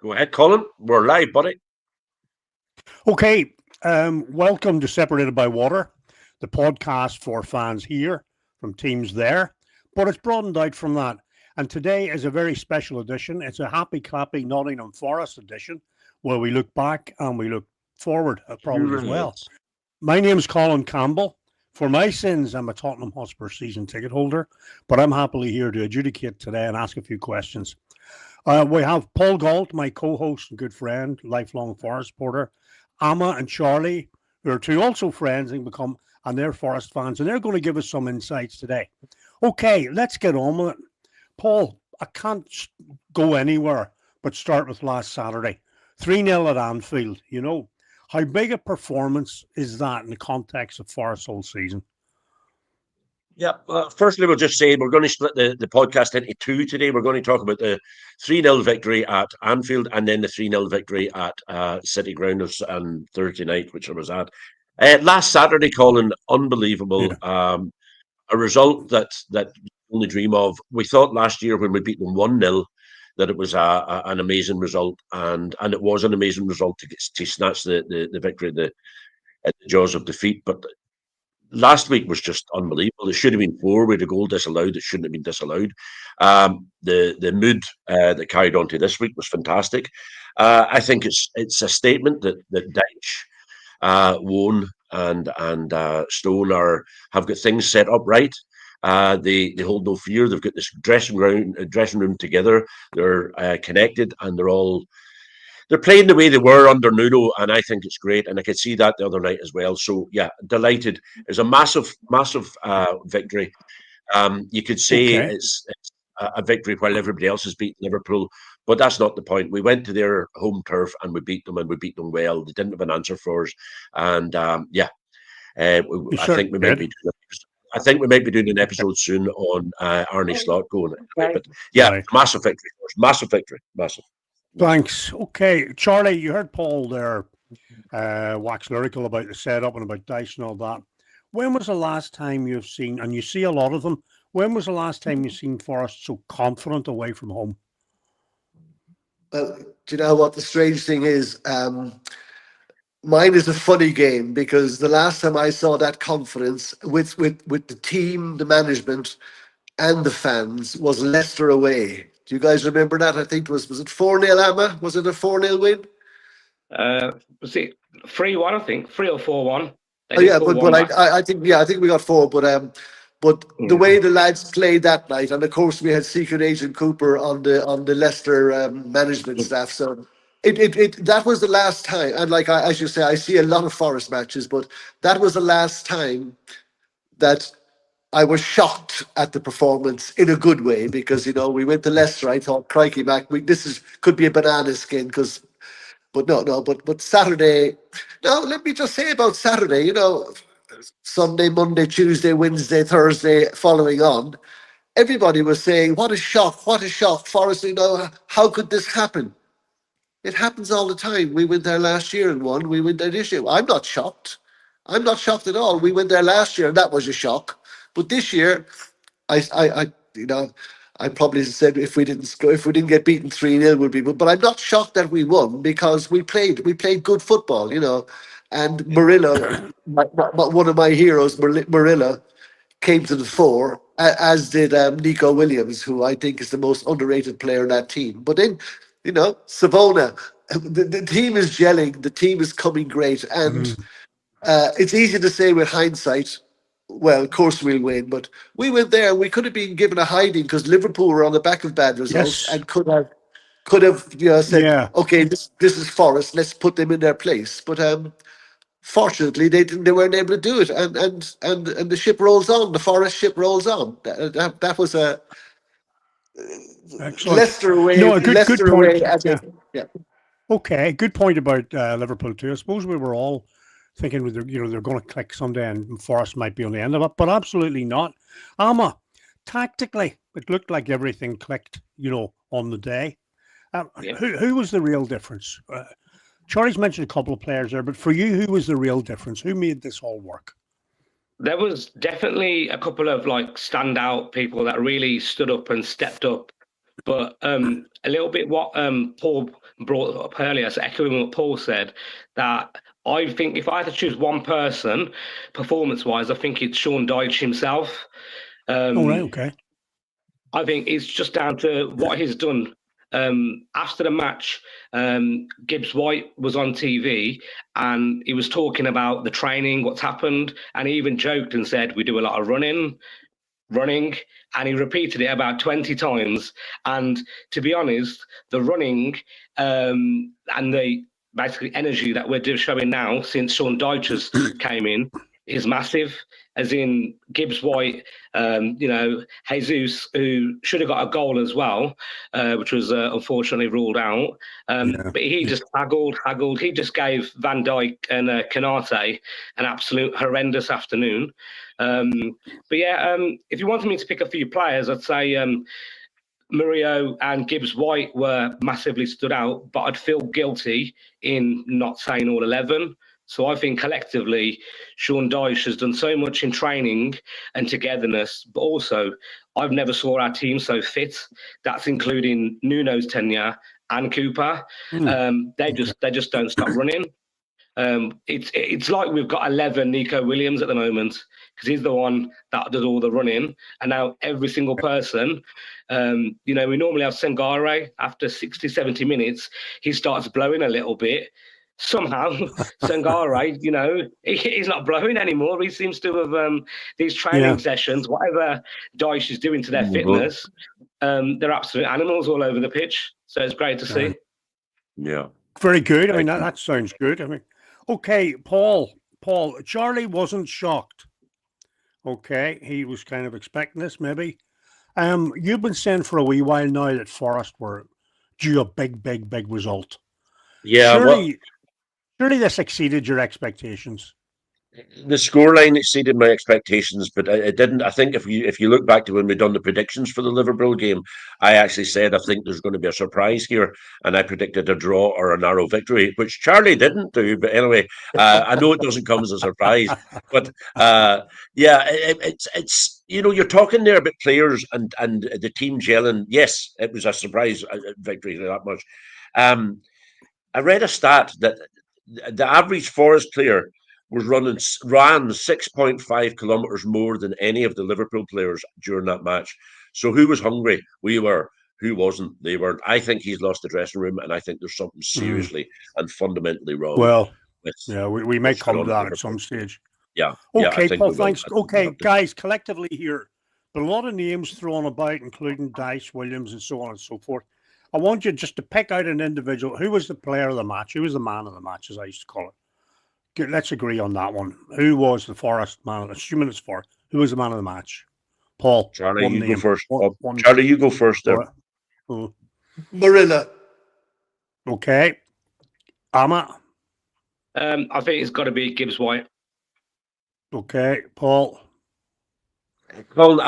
Go ahead, Colin. We're live, buddy. Okay, welcome to Separated by Water, the podcast for fans here from teams there, but it's broadened out from that. And today is a very special edition. It's a happy, clappy Nottingham Forest edition where we look back and we look forward probably as well. My name's Colin Campbell. For my sins, I'm a Tottenham Hotspur season ticket holder, but I'm happily here to adjudicate today and ask a few questions. We have Paul Galt, my co-host and good friend, lifelong Forest supporter, Amma and Charlie, who are two also friends and they're Forest fans, and they're going to give us some insights today. Okay, let's get on with it. Paul, I can't go anywhere but start with last Saturday. 3-0 at Anfield, you know. How big a performance is that in the context of Forest's whole season? Yeah, firstly, we'll just say we're going to split the podcast into two today. We're going to talk about the 3-0 victory at Anfield and then the 3-0 victory at City Ground on Thursday night, which I was at. Last Saturday, Colin, unbelievable. Yeah. A result that you only dream of. We thought last year when we beat them 1-0 that it was an amazing result, and it was an amazing result to snatch the victory at the jaws of defeat. But last week was just unbelievable. It should have been 4 with a goal disallowed. It shouldn't have been disallowed. The mood that carried on to this week was fantastic. I think it's a statement that Dyche, Woan, and Stone have got things set up right. They hold no fear. They've got this dressing room together. They're connected, and they're playing the way they were under Nuno, and I think it's great. And I could see that the other night as well. So yeah, delighted. It's a massive victory. You could say it's a victory while everybody else has beaten Liverpool, but that's not the point. We went to their home turf and we beat them, and we beat them well. They didn't have an answer for us, and I think we might be. I think we might be doing an episode soon on Arne Slot going. But yeah, right. Massive victory. Massive victory. Massive. Thanks. Okay, Charlie, you heard Paul there wax lyrical about the setup and about Dyche and all that. When was the last time you've seen, and you see a lot of them, when was the last time you've seen Forest so confident away from home? Well, do you know what the strange thing is? Mine is a funny game because the last time I saw that confidence with the team, the management, and the fans was Leicester away. Do you guys remember that? I think was it 4-0, Amma? Was it a 4-0 win? Was it 3-1? I think 3 or 4-1. Oh yeah, but I think we got 4. But the way the lads played that night, and of course we had Secret Agent Cooper on the Leicester management staff, so. That was the last time, and as you say, I see a lot of Forest matches, but that was the last time that I was shocked at the performance in a good way, because we went to Leicester. I thought, crikey, Mac, could be a banana skin, but Saturday. Now let me just say about Saturday. Sunday, Monday, Tuesday, Wednesday, Thursday, following on, everybody was saying, "What a shock! What a shock!" Forest, how could this happen? It happens all the time. We went there last year and won. We went there this year. I'm not shocked. I'm not shocked at all. We went there last year and that was a shock. But this year, I probably said if we didn't get beaten 3-0 would be good. But I'm not shocked that we won because we played good football, And Murillo, one of my heroes, Murillo, came to the fore, as did Nico Williams, who I think is the most underrated player in that team. But then, Savona, the team is gelling, the team is coming great, and it's easy to say with hindsight, well, of course we'll win, but we went there and we could have been given a hiding because Liverpool were on the back of bad results and could have said, okay, this is Forest, let's put them in their place. But fortunately, they weren't able to do it, and the ship rolls on. The Forest ship rolls on. That was a. Excellent. Leicester away. No, good point. Yeah. Okay, good point about Liverpool too. I suppose we were all thinking they're going to click someday and Forest might be on the end of it, but absolutely not. Amma, tactically, it looked like everything clicked, on the day. Who was the real difference? Charlie's mentioned a couple of players there, but for you, who was the real difference? Who made this all work? There was definitely a couple of standout people that really stood up and stepped up But a little bit what Paul brought up earlier, so echoing what Paul said, that I think if I had to choose one person, performance-wise, I think it's Sean Dyche himself. All right, okay. I think it's just down to what he's done. After the match, Gibbs White was on TV and he was talking about the training, what's happened, and he even joked and said, we do a lot of running, and he repeated it about 20 times. And to be honest, the running and the basically energy that we're showing now since Sean Dyche has came in is massive. As in Gibbs White, Jesus, who should have got a goal as well, which was unfortunately ruled out. But he just haggled. He just gave Van Dijk and Canate an absolute horrendous afternoon. If you wanted me to pick a few players, I'd say Murillo and Gibbs White were massively stood out, but I'd feel guilty in not saying all 11. So I think collectively, Sean Dyche has done so much in training and togetherness, but also I've never saw our team so fit. That's including Nuno's tenure and Cooper. They just don't stop running. It's like we've got 11 Nico Williams at the moment because he's the one that does all the running. And now every single person, we normally have Sangare after 60, 70 minutes, he starts blowing a little bit. Somehow, Sangare, he's not blowing anymore. He seems to have these training sessions, whatever Dyche is doing to their fitness, they're absolute animals all over the pitch. So it's great to see. Yeah. Very good. I mean, that sounds good. I mean, okay, Paul, Charlie wasn't shocked. Okay, he was kind of expecting this, maybe. You've been saying for a wee while now that Forest were due a big result. Yeah, Surely this exceeded your expectations. the scoreline exceeded my expectations, but it didn't. I think if you look back to when we done the predictions for the Liverpool game, I actually said I think there's going to be a surprise here, and I predicted a draw or a narrow victory, which Charlie didn't do. But anyway, I know it doesn't come as a surprise, but it's you're talking there about players and the team gelling. Yes, it was a surprise victory that much. I read a stat that the average Forest player ran 6.5 kilometers more than any of the Liverpool players during that match. So who was hungry? We were. Who wasn't? They weren't. I think he's lost the dressing room, and I think there's something seriously and fundamentally wrong. Well, we may come to that at some stage. Yeah. Okay, Paul, thanks. Okay, guys, collectively here, but a lot of names thrown about, including Dyche, Williams, and so on and so forth. I want you just to pick out an individual. Who was the player of the match? Who was the man of the match, as I used to call it? Let's agree on that one. Who was the Forest man? Assuming it's Forest. Who was the man of the match? Paul. Charlie, you go first. Charlie, you go first there. Murillo. Okay. Amma. I think it's got to be Gibbs White. Okay, Paul. Colin,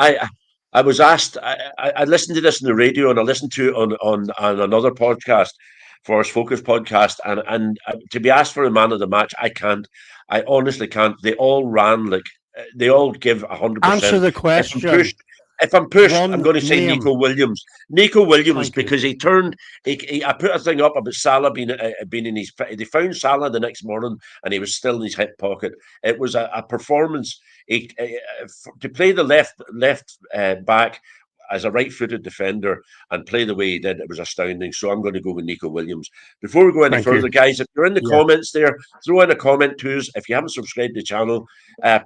I was asked. I listened to this on the radio, and I listened to it on another podcast, Forest Focus podcast, and to be asked for a man of the match, I can't. I honestly can't. They all ran like they all give 100%. Answer the question. If I'm pushed, I'm going to say Nico Williams. Nico Williams, because he turned. I put a thing up about Salah being in his. They found Salah the next morning, and he was still in his hip pocket. It was a performance. To play the left back as a right-footed defender and play the way he did, it was astounding. So I'm going to go with Nico Williams. Before we go any further, guys, if you're in the comments there, throw in a comment to us. If you haven't subscribed to the channel,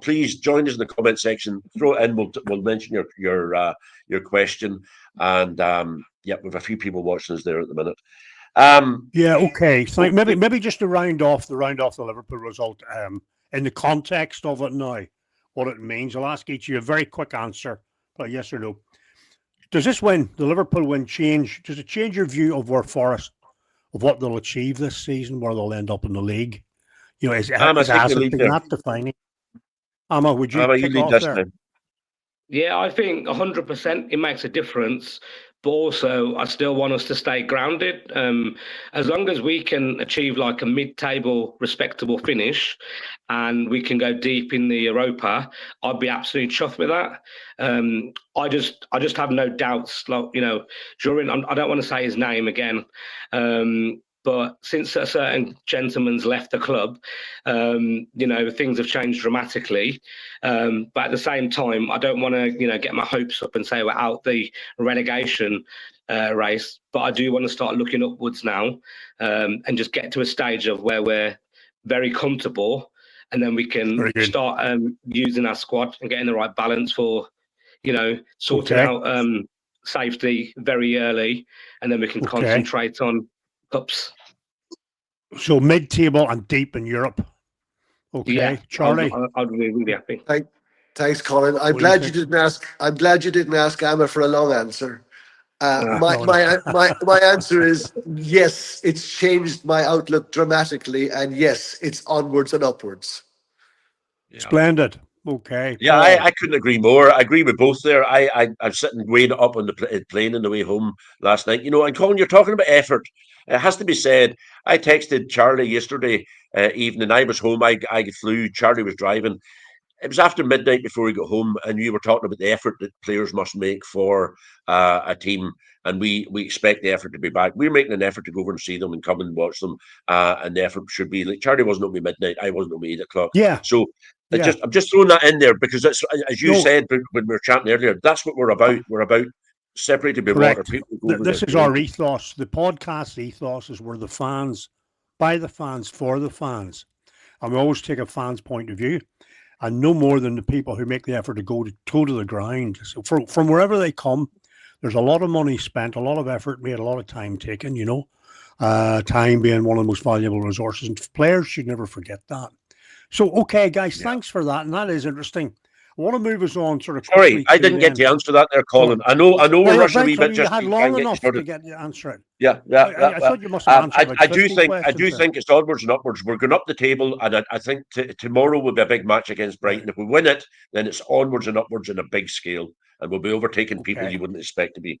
please join us in the comment section. Throw it in. We'll mention your question. And we have a few people watching us there at the minute. Okay. So maybe just to round off the Liverpool result, in the context of it now, what it means. I'll ask each of you a very quick answer, yes or no. Does this win, the Liverpool win, does it change your view of where Forest, of what they'll achieve this season, where they'll end up in the league? Is that defining? Amma, would you kick off there? Yeah, I think 100% it makes a difference. but also I still want us to stay grounded. As long as we can achieve like a mid-table respectable finish and we can go deep in the Europa, I'd be absolutely chuffed with that. I just have no doubts, like, during, I don't want to say his name again, but since a certain gentleman's left the club, things have changed dramatically. But at the same time, I don't want to, get my hopes up and say we're out the relegation race. But I do want to start looking upwards now, and just get to a stage of where we're very comfortable, and then we can start using our squad and getting the right balance for, sorting out safety very early, and then we can concentrate on cups. So mid-table and deep in Europe. Okay, yeah, Charlie. I'd be really happy. Thanks, Colin. I'm glad you didn't ask Emma for a long answer. My answer is yes. It's changed my outlook dramatically, and yes, it's onwards and upwards. Yeah. Splendid. Okay. Yeah, I couldn't agree more. I agree with both there. I'm sitting way up on the plane on the way home last night. And Colin, you're talking about effort. It has to be said. I texted Charlie yesterday evening. I was home. I flew. Charlie was driving. It was after midnight before we got home, and you were talking about the effort that players must make for a team, and we expect the effort to be back. We're making an effort to go over and see them and come and watch them, and the effort should be like Charlie wasn't at me midnight. I wasn't at me 8 o'clock. Yeah. So I'm just throwing that in there because that's, as you said when we were chatting earlier, that's what we're about. We're about separated by water. This is our ethos. The podcast ethos is we're the fans, by the fans, for the fans, and we always take a fan's point of view. And no more than the people who make the effort to go to the ground. So from wherever they come, there's a lot of money spent, a lot of effort made, a lot of time taken, time being one of the most valuable resources. And players should never forget that. So, okay, guys, thanks for that. And that is interesting. I want to move us on sort of quickly. Sorry, I didn't get to answer that there, Colin. I know we're rushing a wee bit. You had long enough to get to answer it. Yeah. I thought you must have answered I do think it's onwards and upwards. We're going up the table, and I think tomorrow will be a big match against Brighton. If we win it, then it's onwards and upwards on a big scale, and we'll be overtaking people you wouldn't expect to be.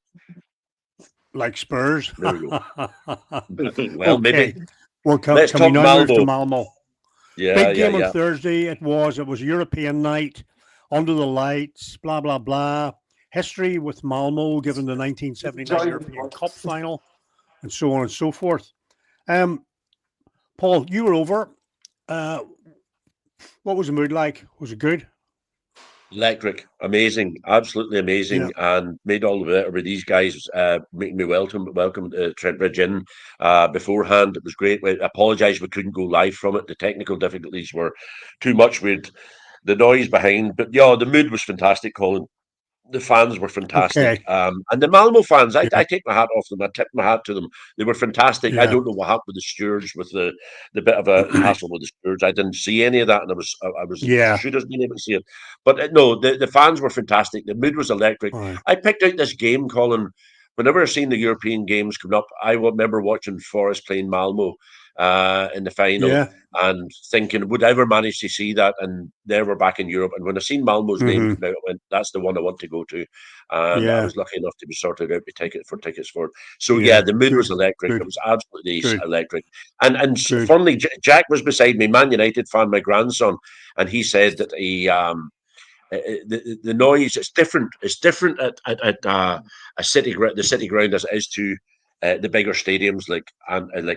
Like Spurs. There we go. Well, maybe. Let's talk Malmö. Yeah, big game on Thursday. It was a European night. Under the lights, blah, blah, blah. History with Malmö, given the 1979 European Cup final, and so on and so forth. Paul, you were over. What was the mood like? Was it good? Electric, amazing, absolutely amazing, and made all the better with these guys making me welcome to Trent Bridge Inn beforehand. It was great. I apologise we couldn't go live from it. The technical difficulties were too much with the noise behind, but the mood was fantastic, Colin. The fans were fantastic. And the Malmö fans, I take my hat off them. I tip my hat to them. They were fantastic. I don't know what happened with the stewards, with the bit of a hassle with the stewards. I didn't see any of that, and I was should have been able to see it. But no, the fans were fantastic. The mood was electric. I picked out this game, Colin. Whenever I've seen the European games come up, I remember watching Forest playing Malmö in the final and thinking, would I ever manage to see that? And there we're back in Europe. And when I seen Malmö's name come out, I went, that's the one I want to go to. And I was lucky enough to be sorted out tickets for it. So the mood was electric. It was absolutely electric. And funnily, Jack was beside me, Man United fan, my grandson, and he said that he the noise is different. It's different at the city ground as it is to the bigger stadiums like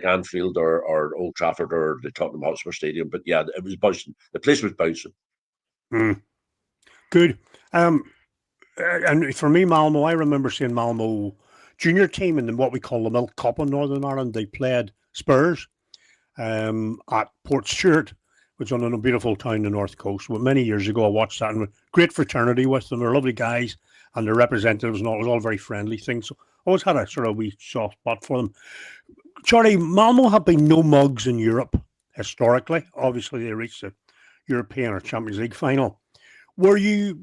Anfield or Old Trafford or the Tottenham Hotspur Stadium. But it was buzzing. The place was bouncing. Good. And for me, Malmö, I remember seeing Malmö junior team in what we call the Milk Cup in Northern Ireland. They played Spurs at Port Stewart, which is on a beautiful town in the North Coast. But many years ago, I watched that, and great fraternity with them. They're lovely guys, and their representatives and all. It was all very friendly things. So I always had a sort of wee soft spot for them. Charlie, Malmö have been no mugs in Europe historically. Obviously, they reached the European or Champions League final. What were you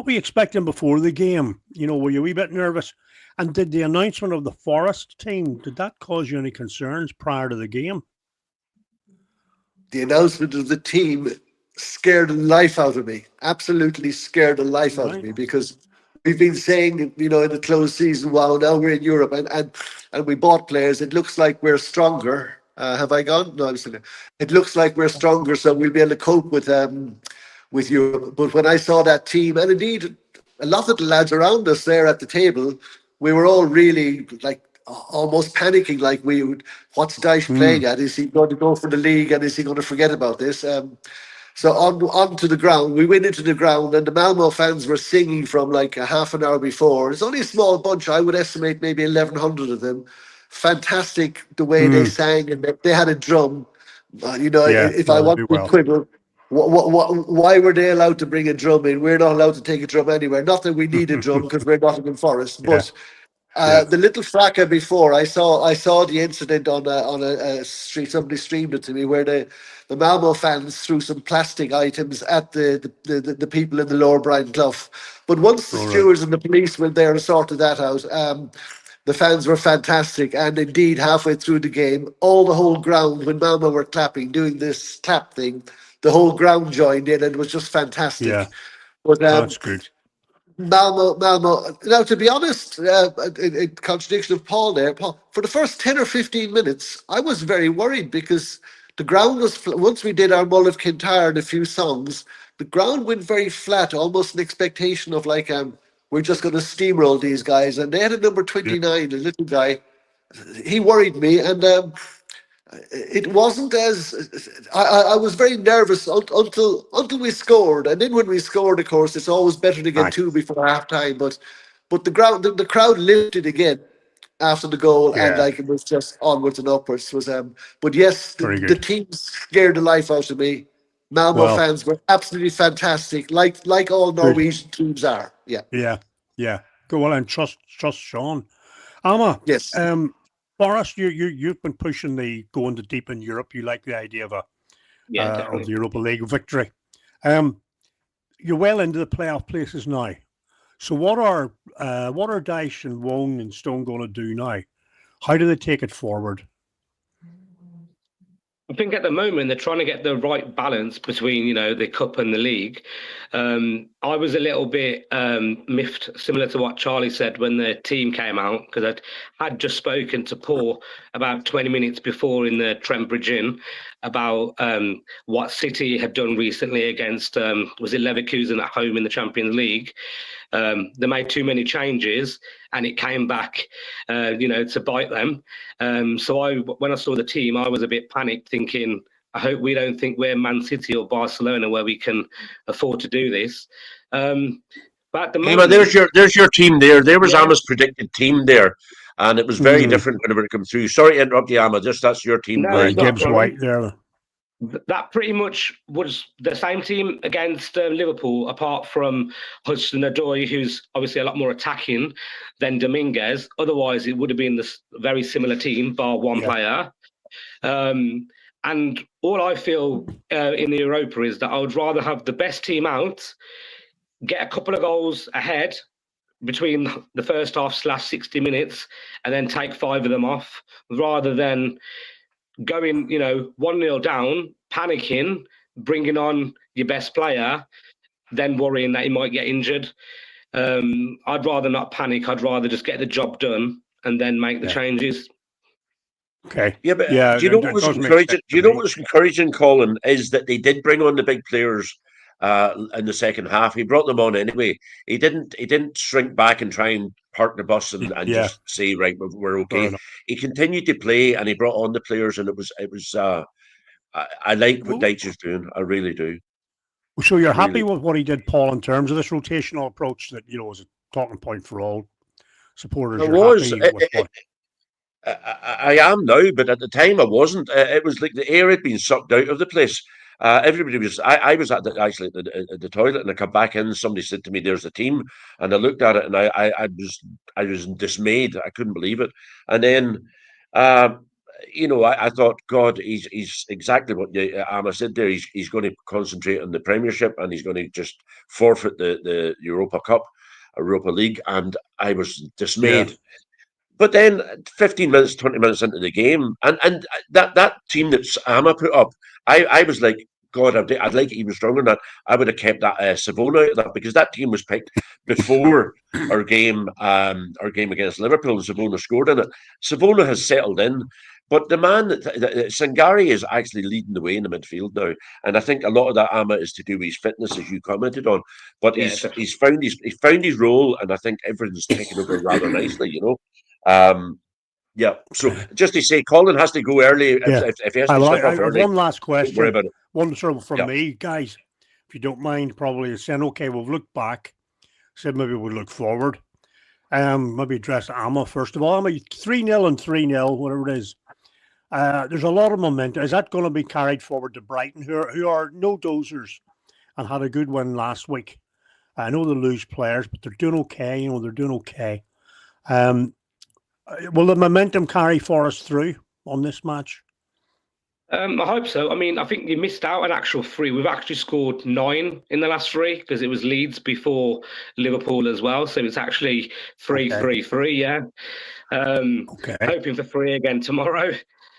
expecting before the game? Were you a wee bit nervous? And did the announcement of the Forest team, did that cause you any concerns prior to the game? The announcement of the team scared the life out of me. Absolutely scared the life out of me, because we've been saying, in the closed season, wow, now we're in Europe and we bought players. It looks like we're stronger. Have I gone? No, I'm still there. It looks like we're stronger, so we'll be able to cope with Europe. But when I saw that team, and indeed a lot of the lads around us there at the table, we were all really like almost panicking, like what's Dyche playing at? Is he going to go for the league and is he going to forget about this? So onto the ground, we went into the ground, and the Malmö fans were singing from like a half an hour before. It's only a small bunch. I would estimate maybe 1,100 of them. Fantastic the way they sang, and they had a drum. If I want to quibble, why were they allowed to bring a drum in? We're not allowed to take a drum anywhere. Not that we need a drum because we're Nottingham Forest, but. The little fracas before, I saw the incident on a street. Somebody streamed it to me where the Malmo fans threw some plastic items at the people in the Lower Bryan Clough. But once the stewards and the police went there and sorted that out, the fans were fantastic. And indeed, halfway through the game, the whole ground, when Malmo were clapping, doing this clap thing, the whole ground joined in, and it was just fantastic. Yeah, but that's good. Malmo. Now, to be honest, in contradiction of Paul there, for the first 10 or 15 minutes, I was very worried because the ground was, once we did our Mull of Kintyre and a few songs, the ground went very flat, almost an expectation of like, we're just going to steamroll these guys. And they had a number 29, a little guy. He worried me, and it wasn't as I was very nervous until we scored, and then when we scored, of course, it's always better to get two before half time. But the crowd lifted again after the goal, and like it was just onwards and upwards. But yes, the team scared the life out of me. Malmo fans were absolutely fantastic, like all Norwegian teams are. Yeah. Go on and trust Sean. Amma. Yes. Boris, you've been pushing the going to deep in Europe. You like the idea of of the Europa League victory. You're well into the playoff places now. So what are Dyche and Wong and Stone going to do now? How do they take it forward? I think at the moment they're trying to get the right balance between, the cup and the league. I was a little bit miffed, similar to what Charlie said when the team came out, because I had just spoken to Paul about 20 minutes before in the Trent Bridge Inn about what City had done recently against, was it Leverkusen at home in the Champions League. They made too many changes and it came back, to bite them. So when I saw the team, I was a bit panicked thinking, I hope we don't think we're Man City or Barcelona where we can afford to do this. But at the moment, there's your team there. There was Amma's predicted team there. And it was very different whenever it came through. Sorry to interrupt you, Amma. That's your team. No, Gibbs White there. That pretty much was the same team against Liverpool, apart from Hudson-Odoi, who's obviously a lot more attacking than Dominguez. Otherwise, it would have been this very similar team, bar one player. And all I feel in the Europa is that I would rather have the best team out, get a couple of goals ahead between the first half / 60 minutes, and then take 5 of them off, rather than going, 1-0 down, panicking, bringing on your best player, then worrying that he might get injured. I'd rather not panic. I'd rather just get the job done and then make the changes. Okay. Yeah, but do you know what was encouraging? Do you know what was encouraging, Colin, is that they did bring on the big players in the second half. He brought them on anyway. He didn't shrink back and try and park the bus and just say, right, we're okay. He continued to play and he brought on the players, and it was I like what Dyche is doing. I really do. So you're happy with what he did, Paul, in terms of this rotational approach that is a talking point for all supporters? I am now, but at the time I wasn't. It was like the air had been sucked out of the place. Everybody was. I was at the toilet, and I come back in. And somebody said to me, "There's the team," and I looked at it, and I was dismayed. I couldn't believe it. And then, I thought, God, he's exactly what Amma said there. He's going to concentrate on the Premiership, and he's going to just forfeit the Europa Cup, Europa League, and I was dismayed. Yeah. But then 15 minutes, 20 minutes into the game, and that team that Amma put up, I was like, God, I'd like it even stronger than that. I would have kept that Savona out of that, because that team was picked before our game against Liverpool, and Savona scored in it. Savona has settled in, but the man, Sangari, is actually leading the way in the midfield now, and I think a lot of that, Amma, is to do with his fitness, as you commented on. But he's found his role, and I think everything's taken over rather nicely, you know. Yeah. So just to say, Colin has to go early. If he has to step off early. One last question. Don't worry about it. One sort of from me, guys. If you don't mind, probably saying, okay, we've looked back. Said maybe we'll look forward. Maybe address Amma first of all. Amma, 3-0 and 3-0, whatever it is. There's a lot of momentum. Is that going to be carried forward to Brighton, who are no dozers and had a good win last week? I know they lose players, but they're doing okay. You know, they're doing okay. Will the momentum carry Forest through on this match? I hope so. I mean, I think you missed out an actual 3. We've actually scored 9 in the last 3, because it was Leeds before Liverpool as well. So it's actually 3-3-3, yeah. Hoping for 3 again tomorrow.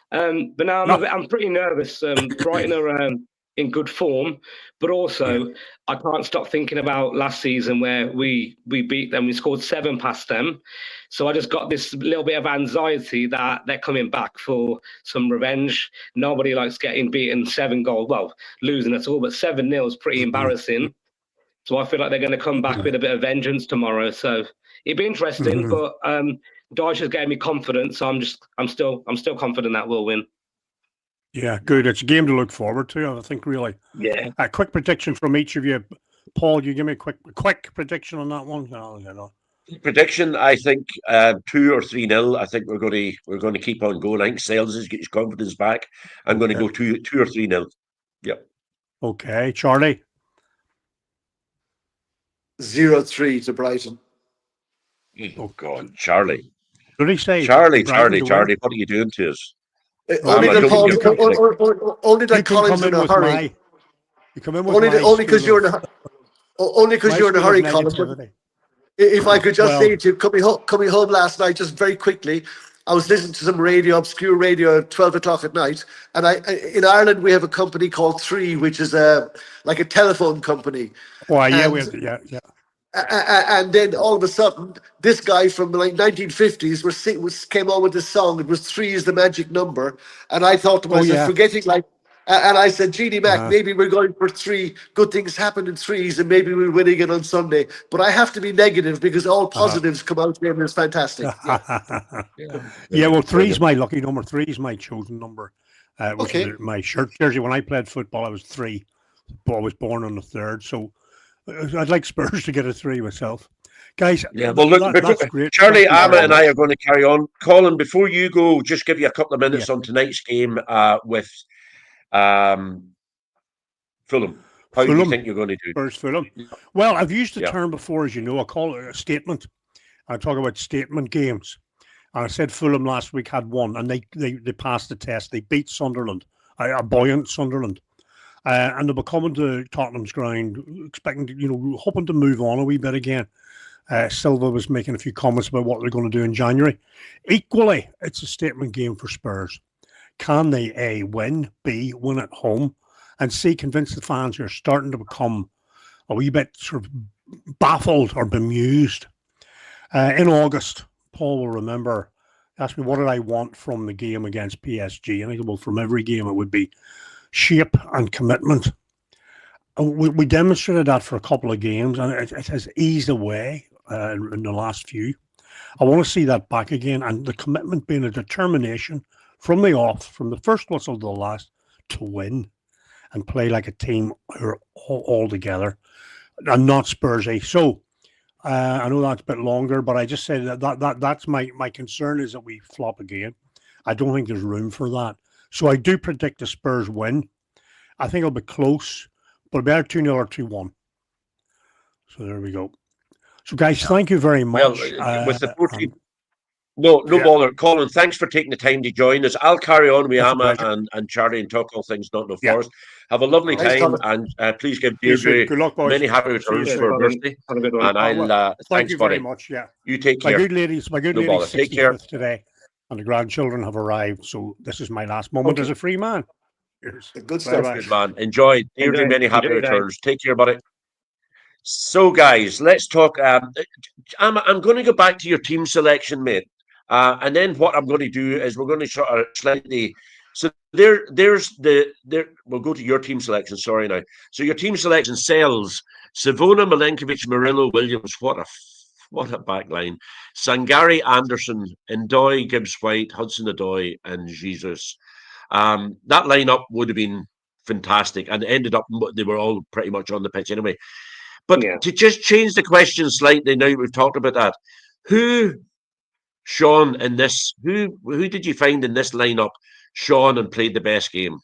But now I'm pretty nervous. Brighton are in good form, but also I can't stop thinking about last season where we beat them. We scored 7 past them. So I just got this little bit of anxiety that they're coming back for some revenge. Nobody likes getting beaten 7 goals. Well, losing at all, but 7-0 is pretty embarrassing. So I feel like they're going to come back with a bit of vengeance tomorrow. So it'd be interesting, but Dyche has gave me confidence. So I'm still confident that we'll win. Yeah, good. It's a game to look forward to, I think, really. Yeah. A quick prediction from each of you. Paul, you give me a quick prediction on that one? No, you know. Prediction, I think 2 or 3-0. I think we're going to keep on going. I think Sales has got his confidence back. I'm going to go 2 or 3-0. Yep. Okay, Charlie. 0-3 to Brighton. Oh God, Charlie. What did he say? Charlie, what are you doing to us? Only that Colin's in a hurry. You come in with only because you're in a hurry, Colin. If I could just say to you, coming home last night, just very quickly, I was listening to some obscure radio at 12 o'clock at night, and in Ireland we have a company called 3, which is like a telephone company. Oh yeah, yeah. And then all of a sudden, this guy from the 1950s came on with this song. It was 3 is the magic number, and I thought to myself, forgetting and I said, Jeannie Mac, maybe we're going for 3. Good things happen in 3s, and maybe we'll win again on Sunday. But I have to be negative because all positives come out there, and it's fantastic. Well, 3 is my lucky number. 3 is my chosen number. My shirt jersey when I played football, I was 3. I was born on the 3rd, so I'd like Spurs to get a 3 myself. Guys, well, look, that's great. Charlie, Amma and I are going to carry on. Colin, before you go, just give you a couple of minutes on tonight's game with Fulham. How do you think you're going to do? Spurs Fulham. Well, I've used the term before, as you know. I call it a statement. I talk about statement games. And I said Fulham last week had 1, and they passed the test. They beat Sunderland, a buoyant Sunderland. And they'll be coming to Tottenham's ground, expecting to, hoping to move on a wee bit again. Silva was making a few comments about what they're going to do in January. Equally, it's a statement game for Spurs. Can they A, win, B, win at home, and C, convince the fans who are starting to become a wee bit sort of baffled or bemused? In August, Paul will remember, asked me what did I want from the game against PSG. And I go, well, from every game it would be shape and commitment. We demonstrated that for a couple of games, and it has eased away in the last few. I want to see that back again, and the commitment being a determination from the off, from the first whistle to the last, to win and play like a team who are all together and not Spursy. So I know that's a bit longer, but I just say that's my concern is that we flop again. I don't think there's room for that. So I do predict the Spurs win. I think it'll be close, but it'll be either 2-0 or 2-1. So there we go. So guys, thank you very much. Well, with the 14... No bother. Colin, thanks for taking the time to join us. I'll carry on with Amma and Charlie and talk all things Nottingham Forest. Have a lovely time, and please give Deirdre many happy returns for her birthday. Have a good one. And I'll thank you very much. Yeah, you take care. My good ladies, 65th today, and the grandchildren have arrived. So this is my last moment as a free man. Good stuff. Bye-bye. Good man. Enjoy. Deirdre, many happy Enjoy your day. returns. Take care, buddy. So, guys, let's talk. I'm going to go back to your team selection, mate. And then what I'm going to do is we're going to sort of slightly. So we'll go to your team selection. Sorry now. So your team selection: Sells, Savona, Milenkovic, Murillo, Williams. What a back line. Sangari, Anderson, Ndoye, Gibbs White, Hudson-Odoi, and Jesus. That lineup would have been fantastic, and ended up they were all pretty much on the pitch anyway. But to just change the question slightly, now we've talked about that, who, Sean, in this, who did you find in this lineup, Sean, and played the best game?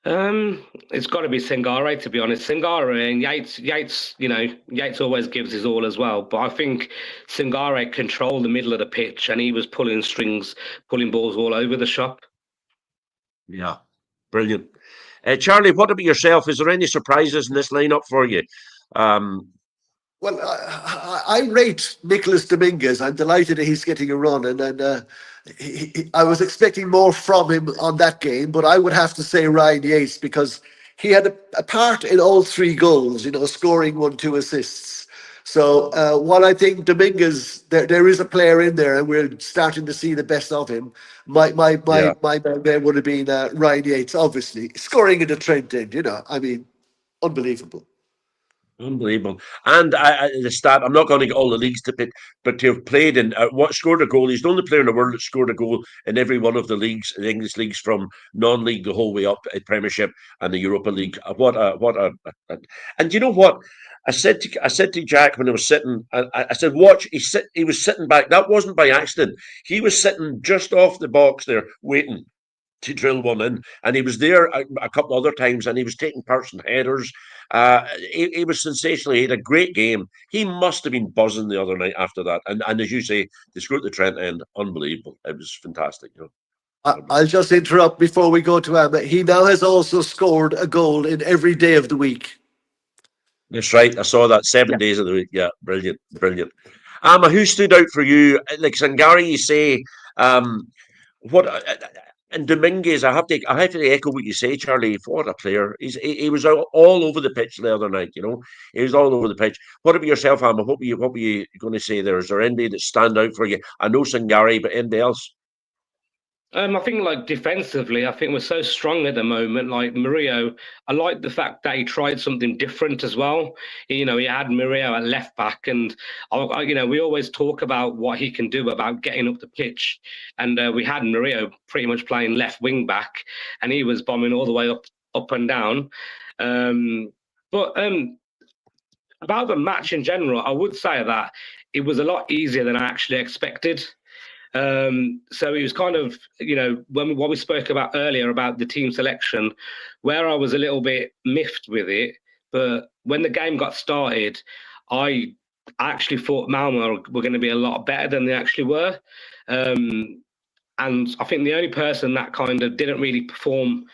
It's got to be Sangare, to be honest. Sangare and Yates, Yates always gives his all as well. But I think Sangare controlled the middle of the pitch, and he was pulling strings, pulling balls all over the shop. Yeah, brilliant. Charlie, what about yourself? Is there any surprises in this lineup for you? Well, I rate Nicholas Dominguez. I'm delighted that he's getting a run, and I was expecting more from him on that game, but I would have to say Ryan Yates, because he had a part in all three goals, scoring 1, 2 assists. So while I think Dominguez, there is a player in there, and we're starting to see the best of him, my man there would have been Ryan Yates, obviously, scoring in the Trent end, I mean, unbelievable. Unbelievable. And the stat, I'm not going to get all the leagues to pick, but to have played in scored a goal. He's the only player in the world that scored a goal in every one of the leagues, the English leagues, from non-league the whole way up at Premiership and the Europa League. And you know what? I said to Jack when I was sitting, I said, watch, he was sitting back. That wasn't by accident. He was sitting just off the box there, waiting to drill one in, and he was there a couple other times, and he was taking parts in headers. He was sensational. He had a great game. He must have been buzzing the other night after that. And as you say, they scored the Trent end. Unbelievable. It was fantastic. I'll just interrupt before we go to Emma. He now has also scored a goal in every day of the week. That's right. I saw that 7 days of the week. Yeah, brilliant. Amma, who stood out for you? Like Sangari, you say, and Dominguez, I have to echo what you say, Charlie. What a player! He was all over the pitch the other night. He was all over the pitch. What about yourself, Amma? What were you going to say there? Is there anybody that stand out for you? I know Sangari, but anybody else? I think defensively, I think we're so strong at the moment. Like Murillo, I like the fact that he tried something different as well. He had Murillo at left back, and we always talk about what he can do about getting up the pitch. And we had Murillo pretty much playing left wing back, and he was bombing all the way up and down. But about the match in general, I would say that it was a lot easier than I actually expected. So it was kind of, what we spoke about earlier about the team selection, where I was a little bit miffed with it. But when the game got started, I actually thought Malmö were going to be a lot better than they actually were. And I think the only person that kind of didn't really perform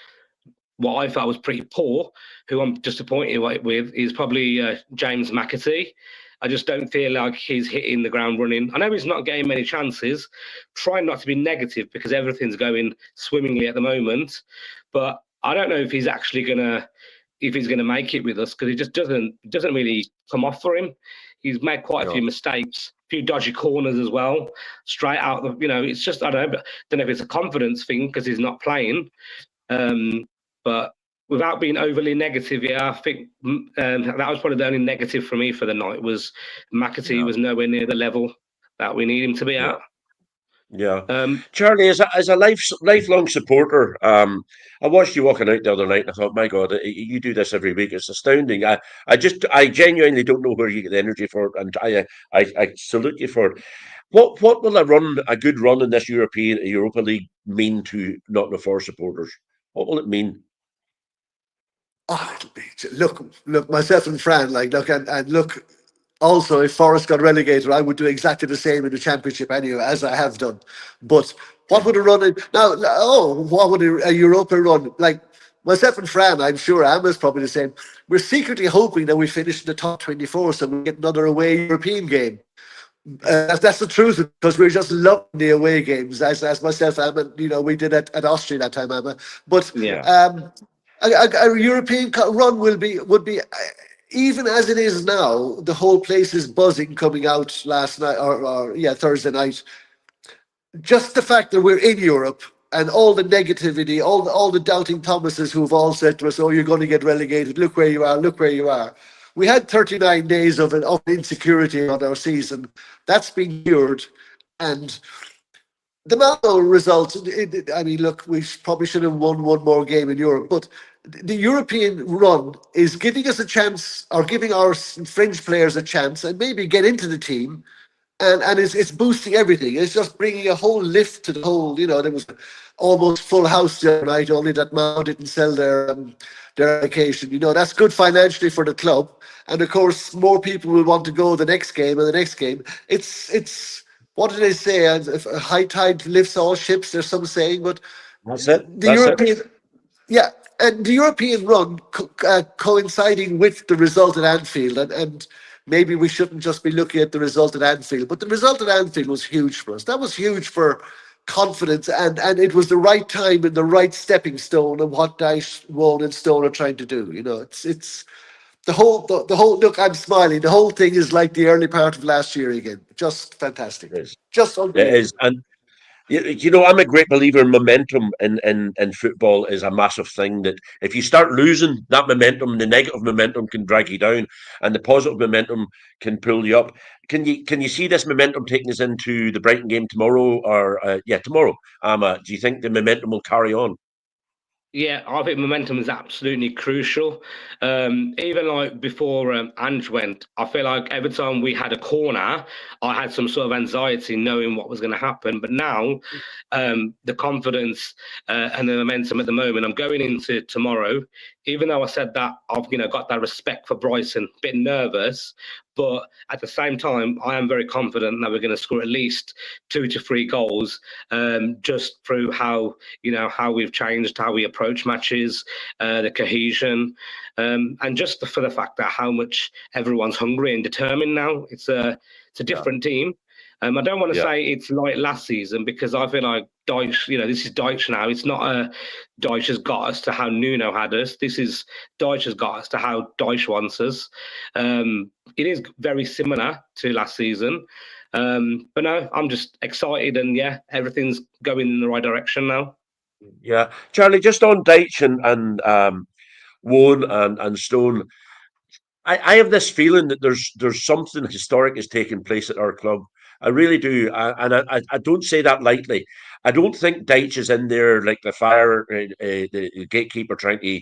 what I thought was pretty poor, who I'm disappointed with, is probably James McAtee. I just don't feel like he's hitting the ground running. I know he's not getting many chances. Trying not to be negative because everything's going swimmingly at the moment, but I don't know if he's actually gonna make it with us, because he just doesn't really come off for him. He's made quite a few mistakes, a few dodgy corners as well, straight out of it's just I don't know if it's a confidence thing because he's not playing, but. Without being overly negative, I think that was probably the only negative for me for the night, was McAtee was nowhere near the level that we need him to be at. Yeah. Charlie, as a lifelong supporter, I watched you walking out the other night and I thought, my God, you do this every week. It's astounding. I genuinely don't know where you get the energy for it, and I salute you for it. What will a good run in this Europa League mean to Nottingham Forest supporters? What will it mean? Oh, it'll be, look, myself and Fran, look, also, if Forest got relegated, I would do exactly the same in the Championship anyway, as I have done. But what would a run in, what would a Europa run, like myself and Fran, I'm sure Emma's probably the same. We're secretly hoping that we finish in the top 24 so we get another away European game. That's the truth, because we're just loving the away games, as myself, Emma, we did at Austria that time, Emma. But Yeah. a European run would be even as it is now. The whole place is buzzing coming out last night, or Thursday night. Just the fact that we're in Europe, and all the negativity, all the doubting Thomases who've all said to us, "Oh, you're going to get relegated. Look where you are. Look where you are." We had 39 days of insecurity on our season. That's been cured, and the Malmo result. I mean, look, we probably should have won one more game in Europe, but the European run is giving us a chance, or giving our fringe players a chance, and maybe get into the team, and it's boosting everything. It's just bringing a whole lift to the whole. There was almost full house the other night, only that Mao didn't sell their allocation. That's good financially for the club, and of course, more people will want to go the next game and the next game. It's what do they say? If a high tide lifts all ships, there's some saying, but That's it. the That's European. it. Yeah, and the European run coinciding with the result at Anfield, and maybe we shouldn't just be looking at the result at Anfield, but the result at Anfield was huge for us. That was huge for confidence, and it was the right time and the right stepping stone of what Dyche, Rowan, and Stone are trying to do. It's the whole look. I'm smiling. The whole thing is like the early part of last year again. Just fantastic. It is. Just It unbelievable. is. And I'm a great believer in momentum in football is a massive thing, that if you start losing that momentum, the negative momentum can drag you down and the positive momentum can pull you up. Can you see this momentum taking us into the Brighton game tomorrow, or tomorrow? Do you think the momentum will carry on? Yeah, I think momentum is absolutely crucial. Even like before Ange went, I feel like every time we had a corner, I had some sort of anxiety knowing what was going to happen. But now, the confidence and the momentum at the moment, I'm going into tomorrow. Even though I said that I've got that respect for Bryson, a bit nervous, but at the same time, I am very confident that we're going to score at least 2 to 3 goals, just through how we've changed, how we approach matches, the cohesion, and just for the fact that how much everyone's hungry and determined now. It's a different team. I don't want to say it's like last season, because I feel like Dyche, this is Dyche now. It's not Dyche has got us to how Nuno had us. This is Dyche has got us to how Dyche wants us. It is very similar to last season. But no, I'm just excited, and everything's going in the right direction now. Yeah, Charlie, just on Deitch and Woan and Stone, I have this feeling that there's something historic is taking place at our club. I really do, and I don't say that lightly. I don't think Deitch is in there like the fire, the gatekeeper trying to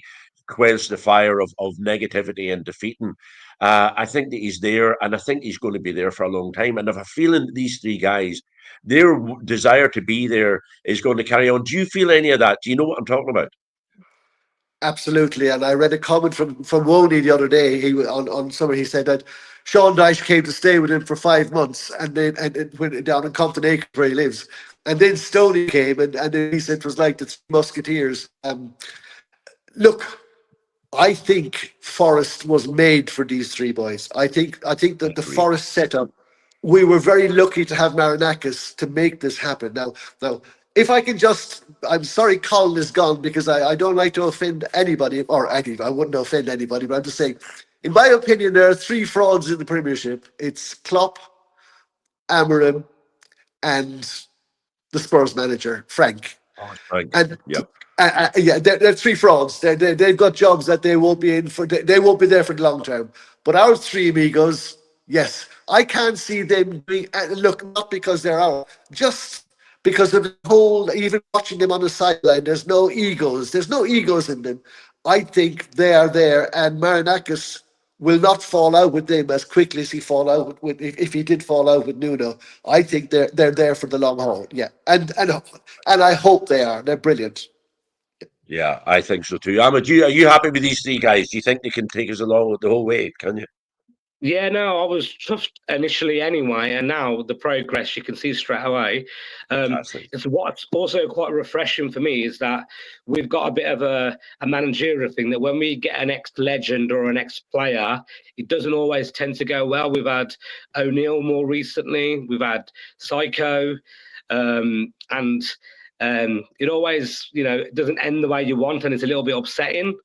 quench the fire of negativity and defeating. I think that he's there, and I think he's going to be there for a long time. And I have a feeling that these 3 guys, their desire to be there is going to carry on. Do you feel any of that? Do you know what I'm talking about? Absolutely, and I read a comment from Woney the other day. He on summer. He said that Sean Dyche came to stay with him for 5 months, and then went down in Compton Acres where he lives, and then Stoney came, and he said it was like the Three Musketeers. Look, I think Forest was made for these 3 boys. I think that the Agreed. Forest setup, we were very lucky to have Marinakis to make this happen. Now, if I can just, I'm sorry, Colin is gone, because I don't like to offend anybody, or any, I wouldn't offend anybody, but I'm just saying, in my opinion, there are 3 frauds in the Premiership. It's Klopp, Amorim, and the Spurs manager, Frank. Oh, Frank. And Yep. they're 3 frauds. They've got jobs that they won't be in for. They won't be there for the long term. But our 3 amigos, yes, I can't see them doing. Look, not because they're out, just because of the whole. Even watching them on the sideline, there's no egos. There's no egos in them. I think they are there, and Marinakis will not fall out with them as quickly as he fall out with if he did fall out with Nuno. I think they're there for the long haul. Yeah, and I hope they are. They're brilliant. Yeah, I think so too. Ahmed, are you happy with these 3 guys? Do you think they can take us along the whole way? Can you? Yeah, no, I was chuffed initially anyway, and now the progress you can see straight away. Fantastic. It's what's also quite refreshing for me is that we've got a bit of a managerial thing that when we get an ex-legend or an ex-player, it doesn't always tend to go well. We've had O'Neill more recently, we've had Psycho, and it always, it doesn't end the way you want, and it's a little bit upsetting.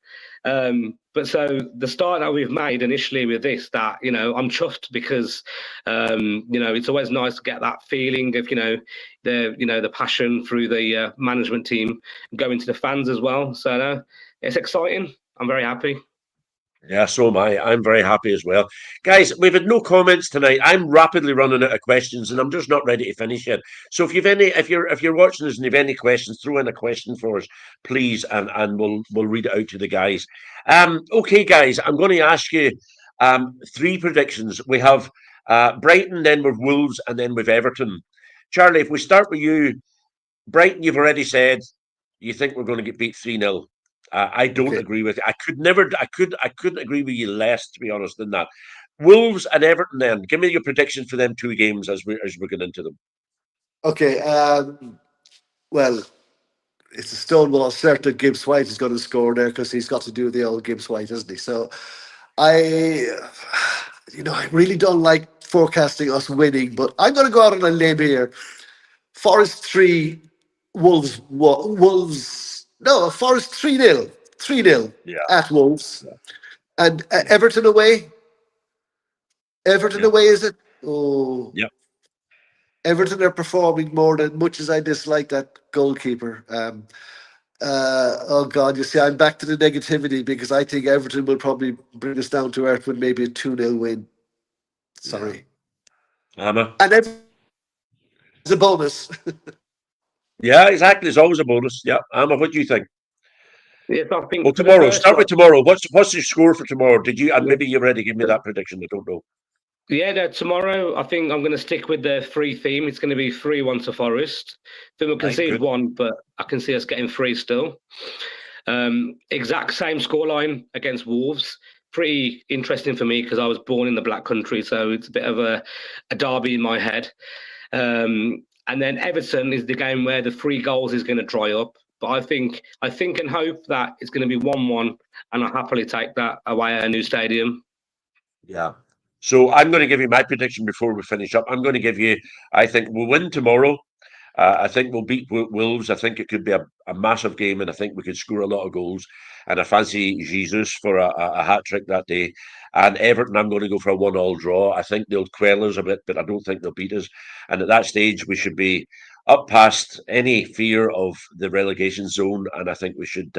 But so the start that we've made initially with this, that I'm chuffed because it's always nice to get that feeling of the passion through the management team going to the fans as well. So it's exciting. I'm very happy. Yeah, so am I. I'm very happy as well. Guys, we've had no comments tonight. I'm rapidly running out of questions and I'm just not ready to finish yet. So if you're watching us and you've any questions, throw in a question for us, please, and we'll read it out to the guys. Okay, guys, I'm going to ask you three predictions. We have Brighton, then with Wolves, and then with Everton. Charlie, if we start with you, Brighton, you've already said you think we're going to get beat 3-0. I don't agree with it. I couldn't agree with you less, to be honest, than that. Wolves and Everton. Then give me your prediction for them two games as we're getting into them. Okay. Well, it's a stonewall certain Gibbs White is going to score there because he's got to do the old Gibbs White, hasn't he? So I really don't like forecasting us winning, but I'm going to go out on a limb here. Forest 3, Wolves. No, Forest 3-0. 3-0 Yeah. at Wolves. Yeah. And Everton away. Everton Yeah. away, is it? Oh. Yeah. Everton are performing more than much as I dislike that goalkeeper. Oh God, you see, I'm back to the negativity because I think Everton will probably bring us down to earth with maybe a 2-0 win. Sorry. Hammer. And it's a bonus. Yeah, exactly. It's always a bonus. Yeah. Hammer, what do you think? Yes, I think Well, for the tomorrow. first Start one, with tomorrow. What's the score for tomorrow? Did you? And yeah. maybe you already give me that prediction. I don't know. Yeah, no, tomorrow I think I'm going to stick with the 3 theme. It's going to be 3-1 to Forest. I think we'll concede 1, but I can see us getting 3 still. Exact same scoreline against Wolves. Pretty interesting for me because I was born in the Black Country, so it's a bit of a derby in my head. And then Everton is the game where the 3 goals is going to dry up. But I think and hope that it's going to be 1-1, and I'll happily take that away at a new stadium. Yeah. So I'm going to give you my prediction before we finish up. I'm going to give you, I think we'll win tomorrow. I think we'll beat Wolves. I think it could be a massive game, and I think we could score a lot of goals. And I fancy Jesus for a hat trick that day. And Everton, I'm going to go for a 1-1 draw. I think they'll quell us a bit, but I don't think they'll beat us. And at that stage, we should be up past any fear of the relegation zone, and I think we should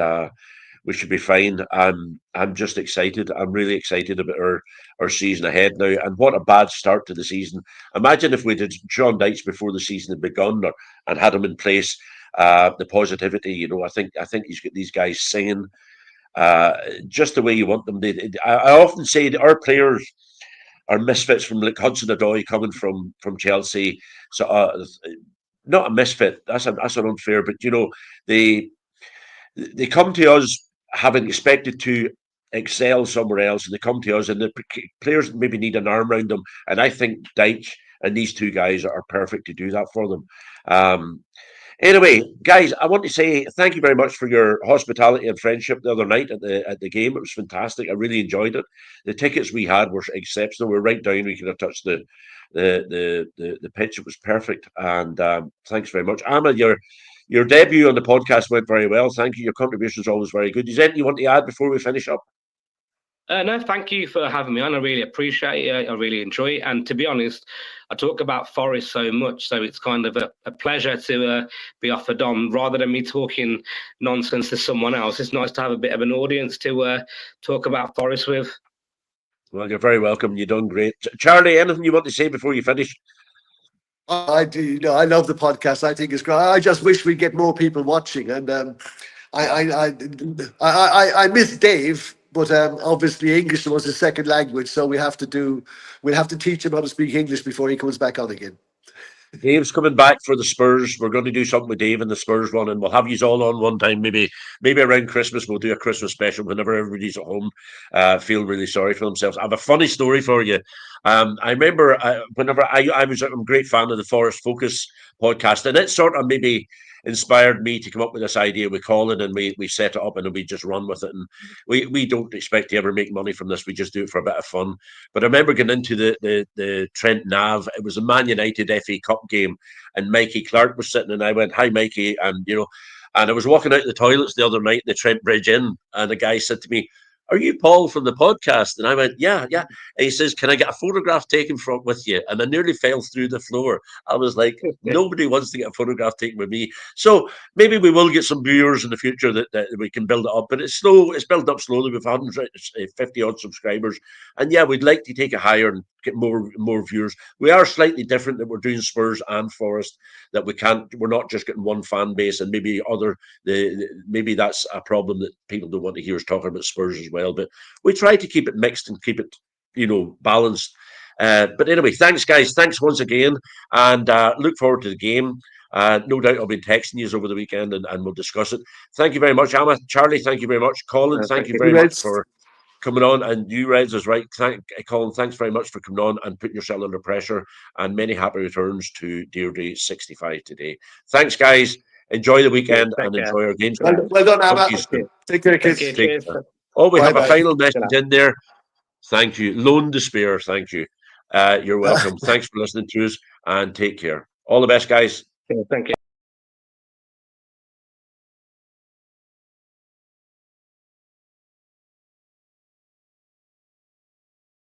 be fine. I'm just excited. I'm really excited about our season ahead now. And what a bad start to the season. Imagine if we did Sean Dyche before the season had begun and had him in place. The positivity, I think he's got these guys singing just the way you want them. I often say that our players are misfits from like Hudson-Odoi coming from Chelsea. So not a misfit. That's an unfair. But they come to us having expected to excel somewhere else, and they come to us, and the players maybe need an arm around them. And I think Dyche and these two guys are perfect to do that for them. Anyway, guys, I want to say thank you very much for your hospitality and friendship the other night at the game. It was fantastic. I really enjoyed it. The tickets we had were exceptional. We were right down. We could have touched the pitch. It was perfect. And thanks very much, Amma. Your debut on the podcast went very well. Thank you. Your contribution is always very good. Is there anything you want to add before we finish up? No, thank you for having me on. I really appreciate it. I really enjoy it. And to be honest, I talk about Forest so much, so it's kind of a pleasure to be offered on rather than me talking nonsense to someone else. It's nice to have a bit of an audience to talk about Forest with. Well, you're very welcome. You've done great. Charlie, anything you want to say before you finish? I do. I love the podcast. I think it's great. I just wish we'd get more people watching. And I miss Dave, but obviously English was his second language, so we'll have to teach him how to speak English before he comes back on again. Dave's coming back for the Spurs. We're going to do something with Dave and the Spurs one, and we'll have you all on one time. Maybe around Christmas we'll do a Christmas special whenever everybody's at home. Feel really sorry for themselves. I have a funny story for you. I remember whenever I'm a great fan of the Forest Focus podcast, and it sort of maybe inspired me to come up with this idea with Colin, and we set it up and we just run with it. And we don't expect to ever make money from this. We just do it for a bit of fun. But I remember getting into the Trent Nav. It was a Man United FA Cup game, and Mikey Clark was sitting, and I went, "Hi, Mikey," and and I was walking out the toilets the other night in the Trent Bridge Inn, and a guy said to me, "Are you Paul from the podcast?" And I went, yeah. And he says, "Can I get a photograph taken with you?" And I nearly fell through the floor. I was like, nobody wants to get a photograph taken with me. So maybe we will get some viewers in the future that we can build it up. But it's slow. It's built up slowly. We've 150 odd subscribers. And yeah, we'd like to take it higher and get more viewers. We are slightly different that we're doing Spurs and Forest, that we're not just getting one fan base, and maybe maybe that's a problem that people don't want to hear us talking about Spurs as well. But we try to keep it mixed and keep it, balanced. But anyway, thanks, guys. Thanks once again, and look forward to the game. No doubt I'll be texting you over the weekend, and we'll discuss it. Thank you very much, Emma. Charlie, thank you very much. Colin, thank you very much for coming on. And you, Reds, is right. Colin, thanks very much for coming on and putting yourself under pressure. And many happy returns to Deirdre 65 today. Thanks, guys. Enjoy the weekend and enjoy our games. Well done, Emma. Take care, kids. Oh, we have a final message in there. Thank you. Lone Despair, thank you. You're welcome. Thanks for listening to us, and take care. All the best, guys. Thank you.